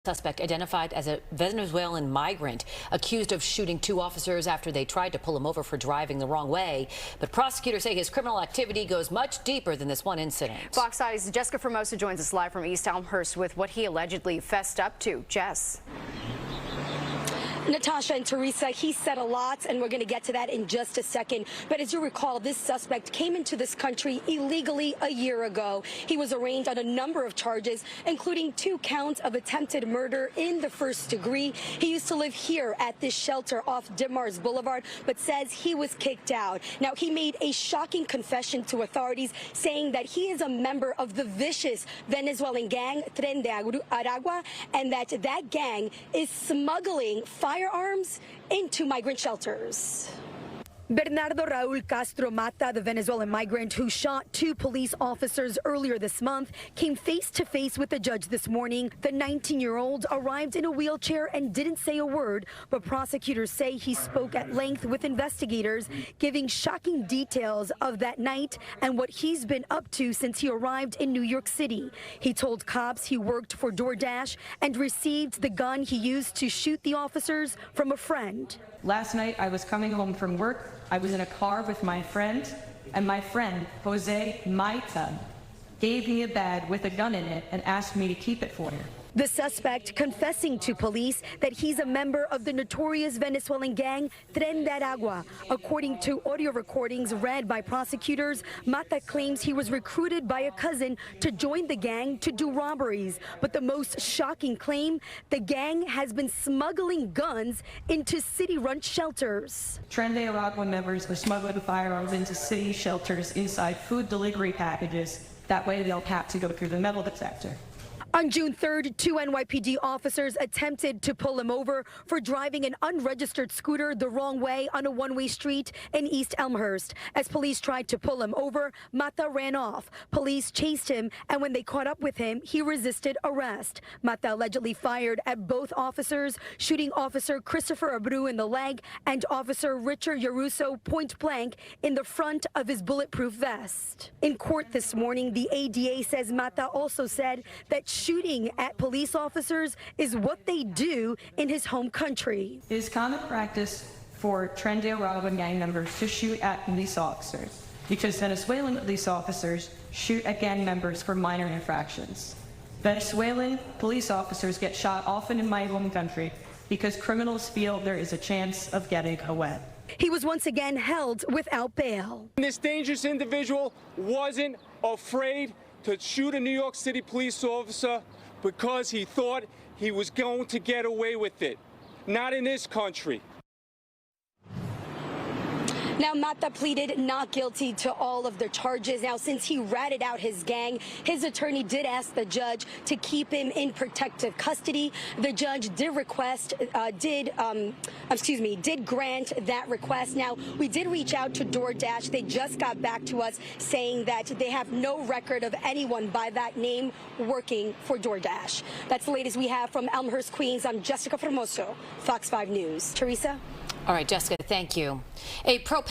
Suspect identified as a Venezuelan migrant accused of shooting two officers after they tried to pull him over for driving the wrong way. But prosecutors say his criminal activity goes much deeper than this one incident. Fox 5's Jessica Formosa joins us live from East Elmhurst with what he allegedly fessed up to. Jess. Natasha and Teresa, he said a lot, and we're going to get to that in just a second. But as you recall, this suspect came into this country illegally a year ago. He was arraigned on a number of charges, including 2 counts of attempted murder in the first degree. He used to live here at this shelter off Dimars Boulevard, but says he was kicked out. Now, he made a shocking confession to authorities, saying that he is a member of the vicious Venezuelan gang, Tren de Aragua, and that gang is smuggling firearms into migrant shelters. Bernardo Raul Castro Mata, the Venezuelan migrant who shot 2 police officers earlier this month, came face to face with the judge this morning. The 19-year-old arrived in a wheelchair and didn't say a word, but prosecutors say he spoke at length with investigators, giving shocking details of that night and what he's been up to since he arrived in New York City. He told cops he worked for DoorDash and received the gun he used to shoot the officers from a friend. Last night, I was coming home from work. I was in a car with my friend, and my friend, Jose Maita, gave me a bag with a gun in it and asked me to keep it for her. The suspect confessing to police that he's a member of the notorious Venezuelan gang Tren de Aragua. According to audio recordings read by prosecutors, Mata claims he was recruited by a cousin to join the gang to do robberies. But the most shocking claim, the gang has been smuggling guns into city-run shelters. Tren de Aragua members were smuggling firearms into city shelters inside food delivery packages. That way they'll have to go through the metal detector. On June 3rd, 2 NYPD officers attempted to pull him over for driving an unregistered scooter the wrong way on a one-way street in East Elmhurst. As police tried to pull him over, Mata ran off. Police chased him, and when they caught up with him, he resisted arrest. Mata allegedly fired at both officers, shooting Officer Christopher Abreu in the leg and Officer Richard Yaruso point blank in the front of his bulletproof vest. In court this morning, the ADA says Mata also said that shooting at police officers is what they do in his home country. It is common practice for Tren de Aragua gang members to shoot at police officers because Venezuelan police officers shoot at gang members for minor infractions. Venezuelan police officers get shot often in my home country because criminals feel there is a chance of getting away. He was once again held without bail. This dangerous individual wasn't afraid to shoot a New York City police officer because he thought he was going to get away with it. Not in this country. Now, Mata pleaded not guilty to all of the charges. Now, since he ratted out his gang, his attorney did ask the judge to keep him in protective custody. The judge did grant that request. Now, we did reach out to DoorDash. They just got back to us saying that they have no record of anyone by that name working for DoorDash. That's the latest we have from Elmhurst, Queens. I'm Jessica Formoso, Fox 5 News. Teresa? All right, Jessica, thank you. A pro